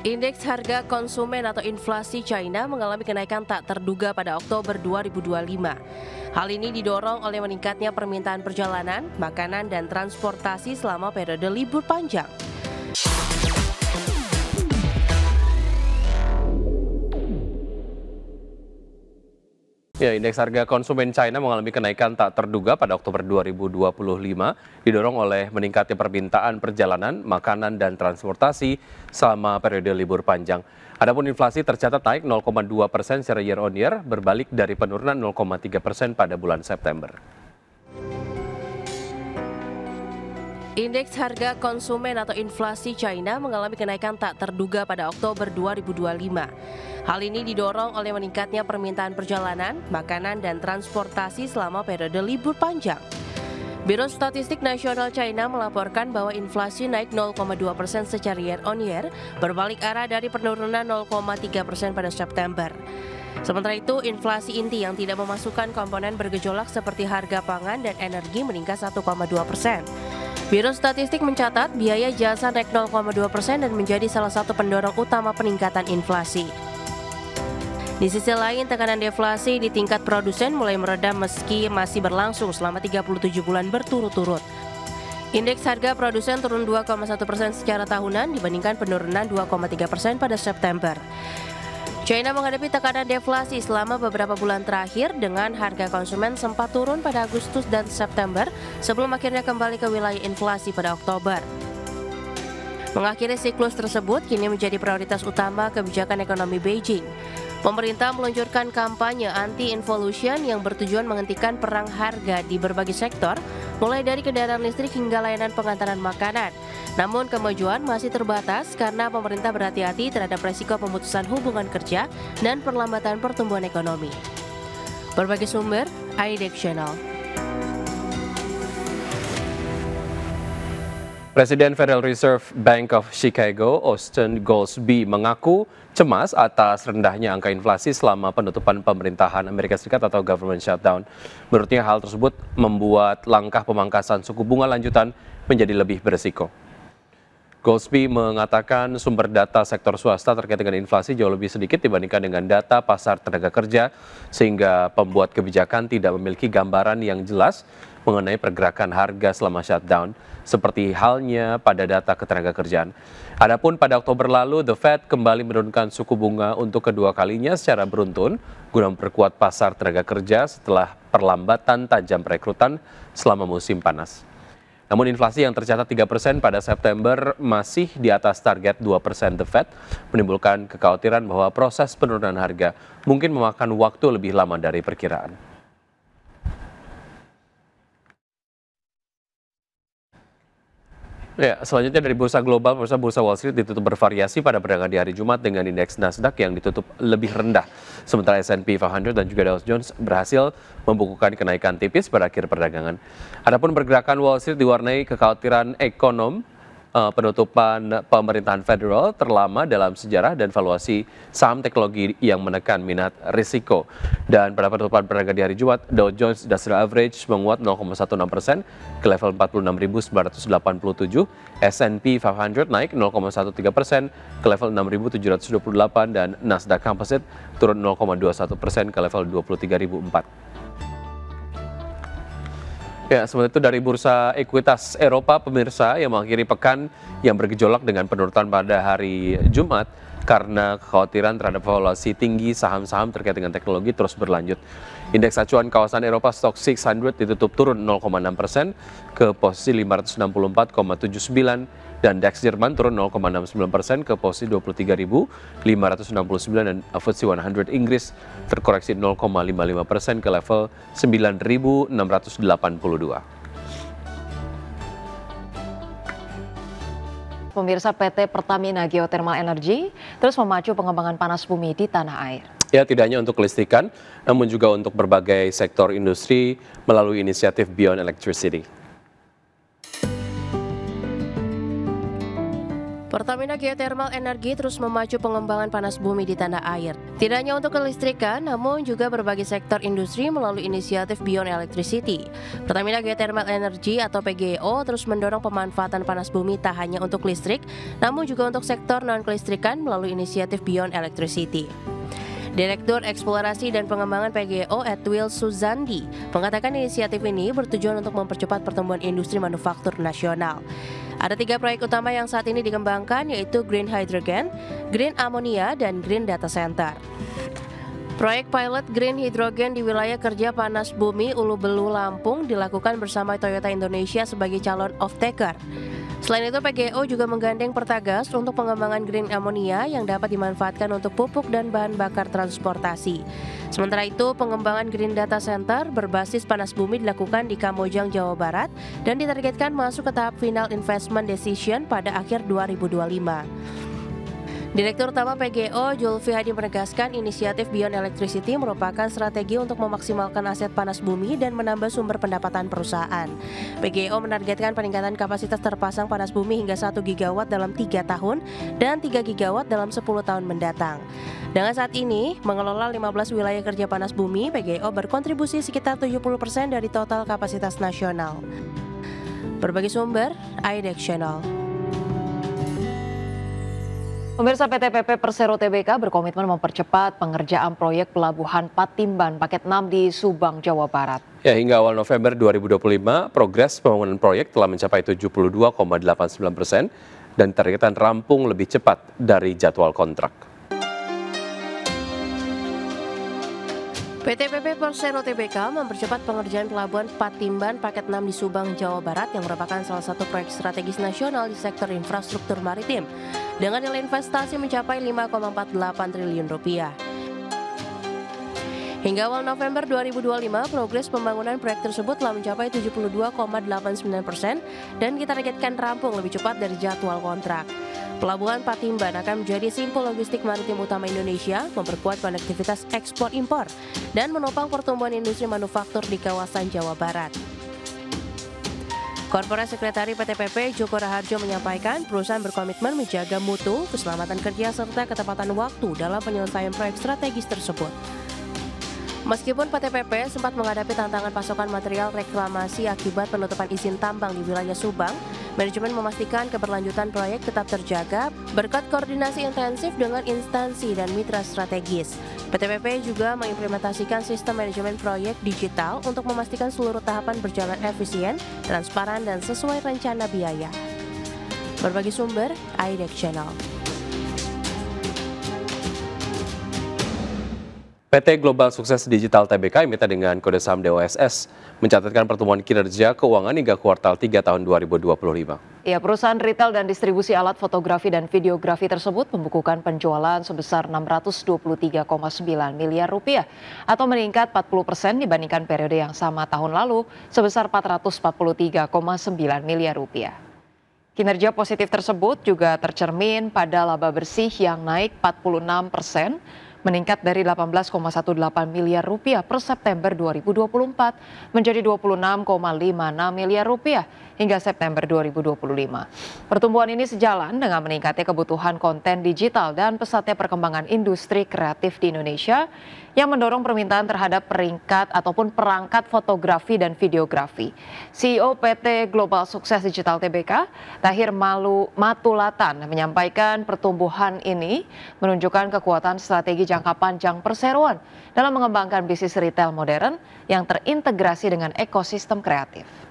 Indeks harga konsumen atau inflasi China mengalami kenaikan tak terduga pada Oktober 2025. Hal ini didorong oleh meningkatnya permintaan perjalanan, makanan, dan transportasi selama periode libur panjang. Ya, indeks harga konsumen China mengalami kenaikan tak terduga pada Oktober 2025, didorong oleh meningkatnya permintaan perjalanan, makanan, dan transportasi selama periode libur panjang. Adapun inflasi tercatat naik 0,2% secara year on year, berbalik dari penurunan 0,3% pada bulan September. Indeks harga konsumen atau inflasi China mengalami kenaikan tak terduga pada Oktober 2025. Hal ini didorong oleh meningkatnya permintaan perjalanan, makanan, dan transportasi selama periode libur panjang. Biro Statistik Nasional China melaporkan bahwa inflasi naik 0,2% secara year on year, berbalik arah dari penurunan 0,3% pada September. Sementara itu, inflasi inti yang tidak memasukkan komponen bergejolak seperti harga pangan dan energi meningkat 1,2%. Biro Statistik mencatat biaya jasa naik 0,2% dan menjadi salah satu pendorong utama peningkatan inflasi. Di sisi lain, tekanan deflasi di tingkat produsen mulai meredam meski masih berlangsung selama 37 bulan berturut-turut. Indeks harga produsen turun 2,1% secara tahunan dibandingkan penurunan 2,3% pada September. China menghadapi tekanan deflasi selama beberapa bulan terakhir dengan harga konsumen sempat turun pada Agustus dan September sebelum akhirnya kembali ke wilayah inflasi pada Oktober. Mengakhiri siklus tersebut kini menjadi prioritas utama kebijakan ekonomi Beijing. Pemerintah meluncurkan kampanye anti-involution yang bertujuan menghentikan perang harga di berbagai sektor, mulai dari kendaraan listrik hingga layanan pengantaran makanan. Namun kemajuan masih terbatas karena pemerintah berhati-hati terhadap resiko pemutusan hubungan kerja dan perlambatan pertumbuhan ekonomi. Berbagai sumber, IDX Channel. Presiden Federal Reserve Bank of Chicago, Austin Goolsbee, mengaku cemas atas rendahnya angka inflasi selama penutupan pemerintahan Amerika Serikat atau government shutdown. Menurutnya hal tersebut membuat langkah pemangkasan suku bunga lanjutan menjadi lebih berisiko. Goolsbee mengatakan sumber data sektor swasta terkait dengan inflasi jauh lebih sedikit dibandingkan dengan data pasar tenaga kerja, sehingga pembuat kebijakan tidak memiliki gambaran yang jelas mengenai pergerakan harga selama shutdown, seperti halnya pada data ketenagakerjaan. Adapun pada Oktober lalu, The Fed kembali menurunkan suku bunga untuk kedua kalinya secara beruntun guna memperkuat pasar tenaga kerja setelah perlambatan tajam perekrutan selama musim panas. Namun inflasi yang tercatat 3% pada September masih di atas target 2% The Fed, menimbulkan kekhawatiran bahwa proses penurunan harga mungkin memakan waktu lebih lama dari perkiraan. Ya, selanjutnya dari bursa global, bursa Wall Street ditutup bervariasi pada perdagangan di hari Jumat dengan indeks Nasdaq yang ditutup lebih rendah. Sementara S&P 500 dan juga Dow Jones berhasil membukukan kenaikan tipis pada akhir perdagangan. Adapun pergerakan Wall Street diwarnai kekhawatiran penutupan pemerintahan federal terlama dalam sejarah dan valuasi saham teknologi yang menekan minat risiko. Dan pada penutupan perdagangan di hari Jumat, Dow Jones Industrial Average menguat 0,16% ke level 46.987, S&P 500 naik 0,13% ke level 6.728 dan Nasdaq Composite turun 0,21% ke level 23.004. Ya, sementara itu dari bursa ekuitas Eropa, pemirsa, yang mengakhiri pekan yang bergejolak dengan penurunan pada hari Jumat karena kekhawatiran terhadap valuasi tinggi saham-saham terkait dengan teknologi terus berlanjut. Indeks acuan kawasan Eropa Stoxx 600 ditutup turun 0,6% ke posisi 564,79 dan DAX Jerman turun 0,69% ke posisi 23.569 dan FTSE 100 Inggris terkoreksi 0,55% ke level 9.682. Pemirsa, PT Pertamina Geothermal Energy terus memacu pengembangan panas bumi di tanah air. Ya, tidak hanya untuk kelistrikan, namun juga untuk berbagai sektor industri melalui inisiatif Beyond Electricity. Pertamina Geothermal Energy terus memacu pengembangan panas bumi di tanah air. Tidak hanya untuk kelistrikan, namun juga berbagai sektor industri melalui inisiatif Beyond Electricity. Pertamina Geothermal Energy atau PGEO terus mendorong pemanfaatan panas bumi tak hanya untuk listrik, namun juga untuk sektor non-kelistrikan melalui inisiatif Beyond Electricity. Direktur Eksplorasi dan Pengembangan PGEO Edwil Suzandi mengatakan inisiatif ini bertujuan untuk mempercepat pertumbuhan industri manufaktur nasional. Ada 3 proyek utama yang saat ini dikembangkan, yaitu Green Hydrogen, Green Ammonia, dan Green Data Center. Proyek pilot Green Hydrogen di wilayah kerja panas bumi Ulu Belu, Lampung dilakukan bersama Toyota Indonesia sebagai calon off-taker. Selain itu, PGEO juga menggandeng Pertagas untuk pengembangan green ammonia yang dapat dimanfaatkan untuk pupuk dan bahan bakar transportasi. Sementara itu, pengembangan Green Data Center berbasis panas bumi dilakukan di Kamojang, Jawa Barat dan ditargetkan masuk ke tahap final investment decision pada akhir 2025. Direktur Utama PGEO Julfi Hadi menegaskan inisiatif Beyond Electricity merupakan strategi untuk memaksimalkan aset panas bumi dan menambah sumber pendapatan perusahaan. PGEO menargetkan peningkatan kapasitas terpasang panas bumi hingga 1 gigawatt dalam 3 tahun dan 3 gigawatt dalam 10 tahun mendatang. Dengan saat ini, mengelola 15 wilayah kerja panas bumi, PGEO berkontribusi sekitar 70% dari total kapasitas nasional. Berbagai sumber, IDEX Channel. Pemirsa, PT PP Persero Tbk berkomitmen mempercepat pengerjaan proyek Pelabuhan Patimban Paket 6 di Subang, Jawa Barat. Ya, hingga awal November 2025, progres pembangunan proyek telah mencapai 72,89% dan ditargetkan rampung lebih cepat dari jadwal kontrak. PT PP Persero Tbk mempercepat pengerjaan Pelabuhan Patimban Paket 6 di Subang, Jawa Barat yang merupakan salah satu proyek strategis nasional di sektor infrastruktur maritim dengan nilai investasi mencapai 5,48 triliun rupiah. Hingga awal November 2025, progres pembangunan proyek tersebut telah mencapai 72,89% dan ditargetkan rampung lebih cepat dari jadwal kontrak. Pelabuhan Patimban akan menjadi simpul logistik maritim utama Indonesia, memperkuat konektivitas ekspor-impor, dan menopang pertumbuhan industri manufaktur di kawasan Jawa Barat. Korporat Sekretari PT PP Joko Raharjo menyampaikan perusahaan berkomitmen menjaga mutu, keselamatan kerja, serta ketepatan waktu dalam penyelesaian proyek strategis tersebut. Meskipun PT PP sempat menghadapi tantangan pasokan material reklamasi akibat penutupan izin tambang di wilayah Subang, manajemen memastikan keberlanjutan proyek tetap terjaga berkat koordinasi intensif dengan instansi dan mitra strategis. PT PP juga mengimplementasikan sistem manajemen proyek digital untuk memastikan seluruh tahapan berjalan efisien, transparan, dan sesuai rencana biaya. Berbagai sumber, IDEX Channel. PT Global Sukses Digital Tbk emiten dengan kode saham DOSS mencatatkan pertumbuhan kinerja keuangan hingga kuartal 3 tahun 2025. Ya, perusahaan retail dan distribusi alat fotografi dan videografi tersebut membukukan penjualan sebesar 623,9 miliar rupiah atau meningkat 40% dibandingkan periode yang sama tahun lalu sebesar 443,9 miliar rupiah. Kinerja positif tersebut juga tercermin pada laba bersih yang naik 46%, meningkat dari 18,18 miliar rupiah per September 2024 menjadi 26,56 miliar rupiah hingga September 2025. Pertumbuhan ini sejalan dengan meningkatnya kebutuhan konten digital dan pesatnya perkembangan industri kreatif di Indonesia yang mendorong permintaan terhadap peringkat ataupun perangkat fotografi dan videografi. CEO PT Global Sukses Digital Tbk, Tahir Matulatan, menyampaikan pertumbuhan ini menunjukkan kekuatan strategi jangka panjang perseroan dalam mengembangkan bisnis retail modern yang terintegrasi dengan ekosistem kreatif.